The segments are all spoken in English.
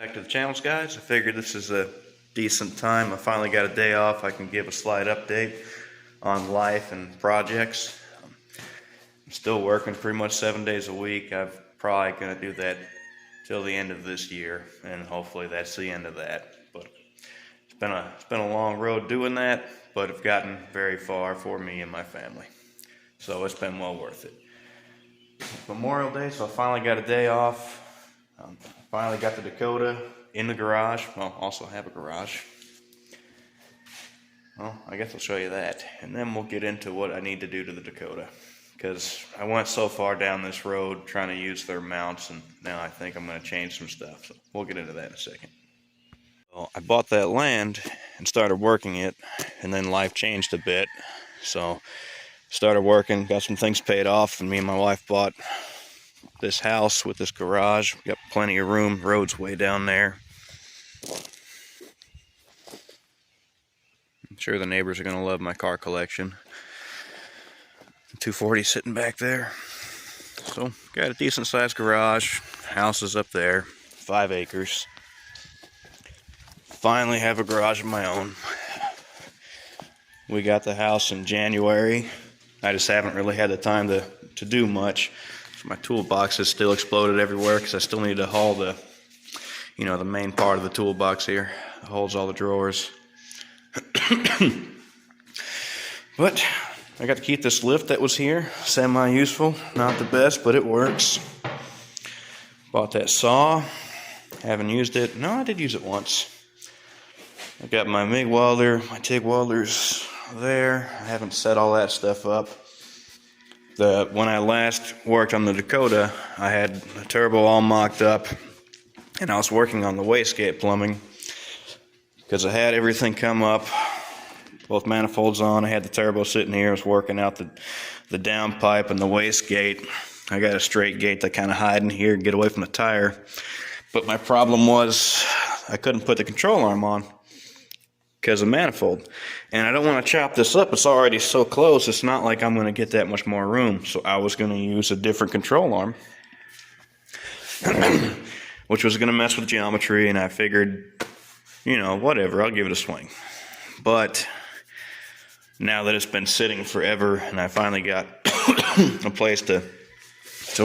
Back to the channels, guys. I figured this is a decent time. I finally got a day off. I can give a slight update on life and projects. I'm still working pretty much 7 days a week. I'm probably going to do that till the end of this year, and hopefully that's the end of that. But it's been a long road doing that, but it's gotten very far for me and my family. So it's been well worth it. Memorial Day, so I finally got a day off. Finally got the Dakota in the garage. Well, also have a garage. Well, I guess I'll show you that. And then we'll get into what I need to do to the Dakota. Because I went so far down this road trying to use their mounts, and now I think I'm going to change some stuff. So we'll get into that in a second. Well, I bought that land and started working it, and then life changed a bit. So started working, got some things paid off, and me and my wife bought this house with this garage. Got plenty of room, road's way down there. I'm sure the neighbors are going to love my car collection. 240 sitting back there. So got a decent sized garage. House is up there, 5 acres. Finally have a garage of my own. We got the house in January. I just haven't really had the time to do much. So my toolbox is still exploded everywhere because I still need to haul the main part of the toolbox here. It holds all the drawers. But I got to keep this lift that was here, semi-useful, not the best, but it works. Bought that saw, haven't used it. No, I did use it once. I got my MIG welder, my TIG welders there. I haven't set all that stuff up. When I last worked on the Dakota, I had the turbo all mocked up, and I was working on the wastegate plumbing because I had everything come up. Both manifolds on. I had the turbo sitting here. I was working out the downpipe and the wastegate. I got a straight gate that kind of hide in here and get away from the tire. But my problem was I couldn't put the control arm on because of manifold. And I don't want to chop this up. It's already so close. It's not like I'm going to get that much more room. So I was going to use a different control arm, which was going to mess with geometry. And I figured, whatever, I'll give it a swing. But now that it's been sitting forever and I finally got a place to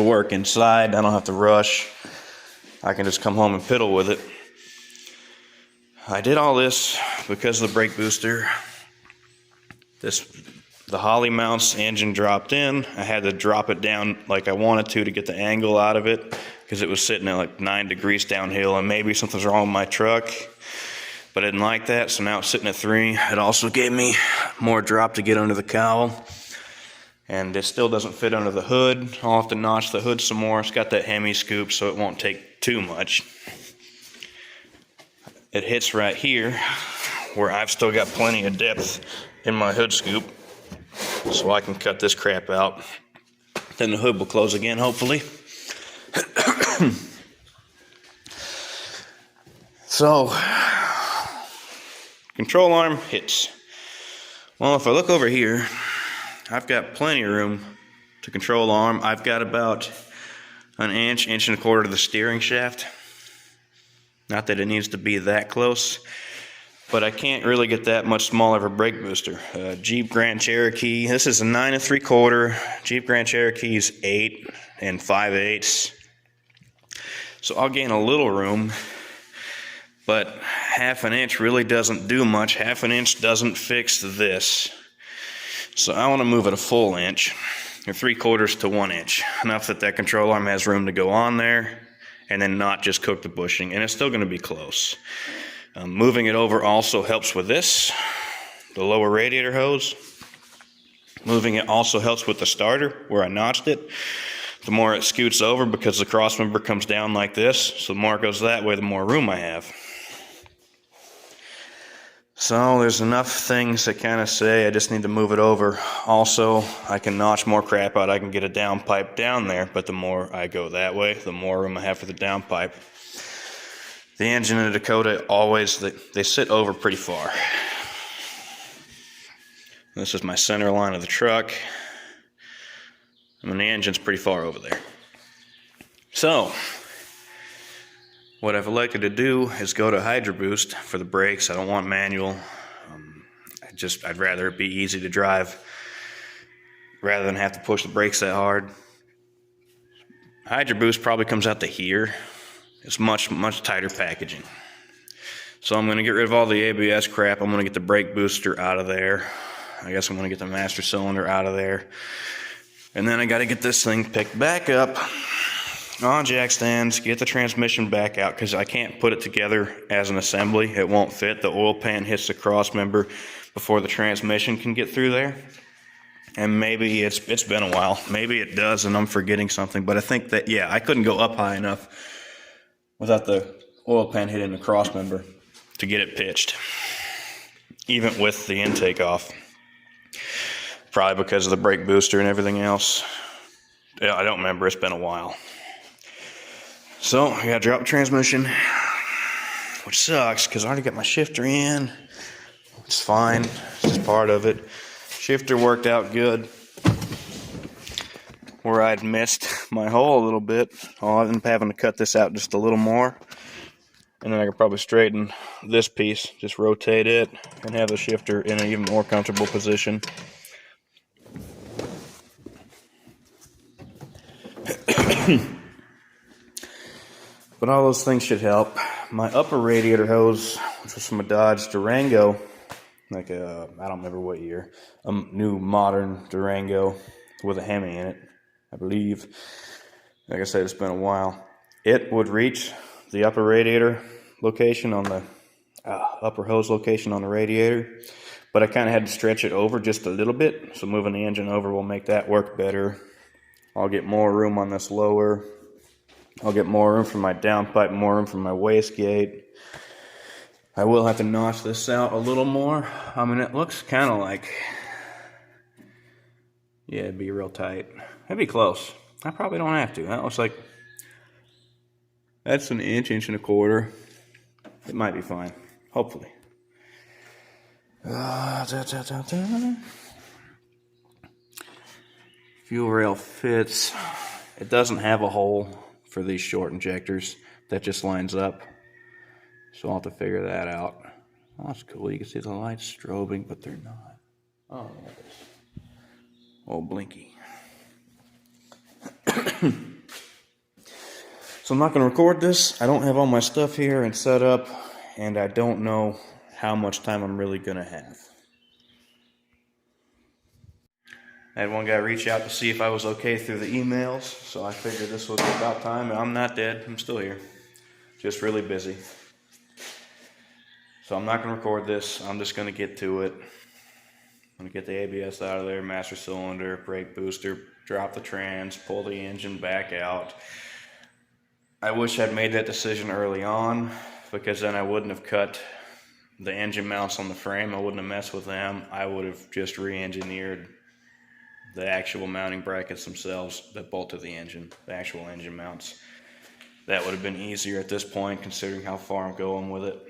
work inside, I don't have to rush. I can just come home and piddle with it. I did all this because of the brake booster. The Holly mounts engine dropped in. I had to drop it down like I wanted to get the angle out of it because it was sitting at like 9 degrees downhill, and maybe something's wrong with my truck. But I didn't like that, so now it's sitting at 3. It also gave me more drop to get under the cowl. And it still doesn't fit under the hood. I'll have to notch the hood some more. It's got that Hemi scoop, so it won't take too much. It hits right here, where I've still got plenty of depth in my hood scoop. So I can cut this crap out. Then the hood will close again, hopefully. So control arm hits. Well, if I look over here, I've got plenty of room to control arm. I've got about an inch and a quarter to the steering shaft. Not that it needs to be that close, but I can't really get that much smaller of a brake booster. Jeep Grand Cherokee, this is a 9 3/4. Jeep Grand Cherokee is 8 5/8. So I'll gain a little room. But half an inch really doesn't do much. Half an inch doesn't fix this. So I want to move it a full inch, or 3/4 to 1 inch. Enough that control arm has room to go on there, and then not just cook the bushing. And it's still going to be close. Moving it over also helps with this, the lower radiator hose. Moving it also helps with the starter, where I notched it. The more it scoots over, because the cross member comes down like this, so the more it goes that way, the more room I have. So there's enough things that kind of say I just need to move it over. Also, I can notch more crap out. I can get a downpipe down there, but the more I go that way, the more room I have for the downpipe. The engine in the Dakota, always, they sit over pretty far. This is my center line of the truck. And the engine's pretty far over there. So, What I've elected to do is go to hydroboost for the brakes. I don't want manual. I'd rather it be easy to drive rather than have to push the brakes that hard. Hydroboost probably comes out to here. It's much tighter packaging. So I'm going to get rid of all the ABS crap. I'm going to get the brake booster out of there. I guess I'm going to get the master cylinder out of there. And then I got to get this thing picked back up on jack stands, get the transmission back out, because I can't put it together as an assembly. It won't fit. The oil pan hits the cross member before the transmission can get through there. And maybe it's been a while. Maybe it does and I'm forgetting something. But I think that, yeah, I couldn't go up high enough without the oil pan hitting the cross member to get it pitched, even with the intake off. Probably because of the brake booster and everything else. Yeah, I don't remember. It's been a while. So I gotta drop the transmission, which sucks because I already got my shifter in. It's fine. It's just part of it. Shifter worked out good. Where I'd missed my hole a little bit, I'll end up having to cut this out just a little more. And then I could probably straighten this piece, just rotate it, and have the shifter in an even more comfortable position. But all those things should help. My upper radiator hose, which was from a Dodge Durango, I don't remember what year, a new modern Durango with a Hemi in it, I believe. Like I said, it's been a while. It would reach the upper radiator location on the upper hose location on the radiator, but I kind of had to stretch it over just a little bit, so moving the engine over will make that work better. I'll get more room on this lower. I'll get more room for my downpipe, more room for my wastegate. I will have to notch this out a little more. I mean, it looks kind of like, yeah, it'd be real tight. It'd be close. I probably don't have to. That looks like, that's an inch and a quarter. It might be fine, hopefully. Fuel rail fits. It doesn't have a hole for these short injectors. That just lines up. So I'll have to figure that out. Oh, that's cool. You can see the lights strobing, but they're not. Oh, there it is. Oh, blinky. So I'm not going to record this. I don't have all my stuff here and set up, and I don't know how much time I'm really going to have. I had one guy reach out to see if I was okay through the emails, so I figured this was about time. I'm not dead. I'm still here. Just really busy. So I'm not going to record this. I'm just going to get to it. I'm going to get the ABS out of there, master cylinder, brake booster, drop the trans, pull the engine back out. I wish I'd made that decision early on, because then I wouldn't have cut the engine mounts on the frame. I wouldn't have messed with them. I would have just re-engineered the actual mounting brackets themselves that bolt to the engine, the actual engine mounts. That would have been easier at this point, considering how far I'm going with it.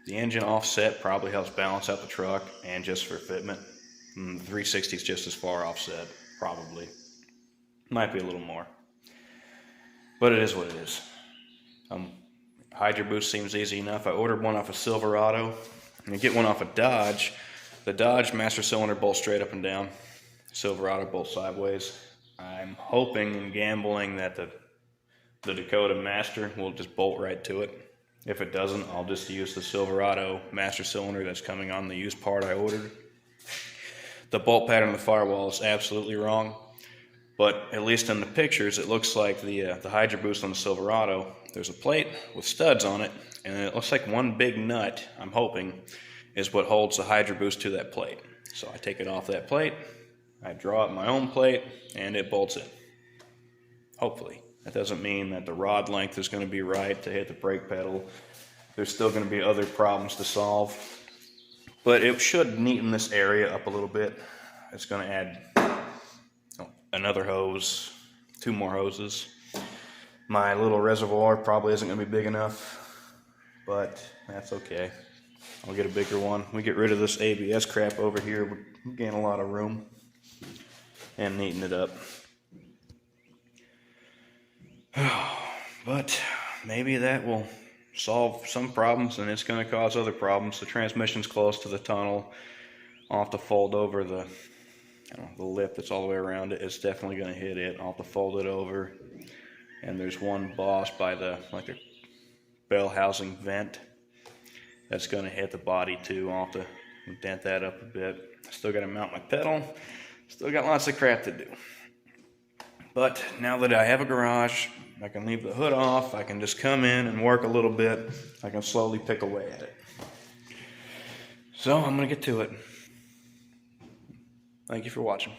The engine offset probably helps balance out the truck, and just for fitment, the 360 is just as far offset, probably. Might be a little more. But it is what it is. Hydroboost seems easy enough. I ordered one off a Silverado. And you get one off a Dodge. The Dodge master cylinder bolts straight up and down. Silverado bolts sideways. I'm hoping and gambling that the Dakota master will just bolt right to it. If it doesn't, I'll just use the Silverado master cylinder that's coming on the used part I ordered. The bolt pattern on the firewall is absolutely wrong. But at least in the pictures, it looks like the hydroboost on the Silverado, there's a plate with studs on it, and it looks like one big nut, I'm hoping, is what holds the hydroboost to that plate. So I take it off that plate, I draw up my own plate, and it bolts in. Hopefully. That doesn't mean that the rod length is going to be right to hit the brake pedal. There's still going to be other problems to solve. But it should neaten this area up a little bit. It's going to add another hose, 2 more hoses. My little reservoir probably isn't going to be big enough, but that's okay. I'll get a bigger one. We get rid of this ABS crap over here, we gain a lot of room and neaten it up. But maybe that will solve some problems, and it's going to cause other problems. The transmission's close to the tunnel. I'll have to fold over the lip that's all the way around it. It's definitely going to hit it. I'll have to fold it over. And there's one boss by the bell housing vent that's going to hit the body too. I'll have to dent that up a bit. Still got to mount my pedal. Still got lots of crap to do. But now that I have a garage, I can leave the hood off. I can just come in and work a little bit. I can slowly pick away at it. So I'm going to get to it. Thank you for watching.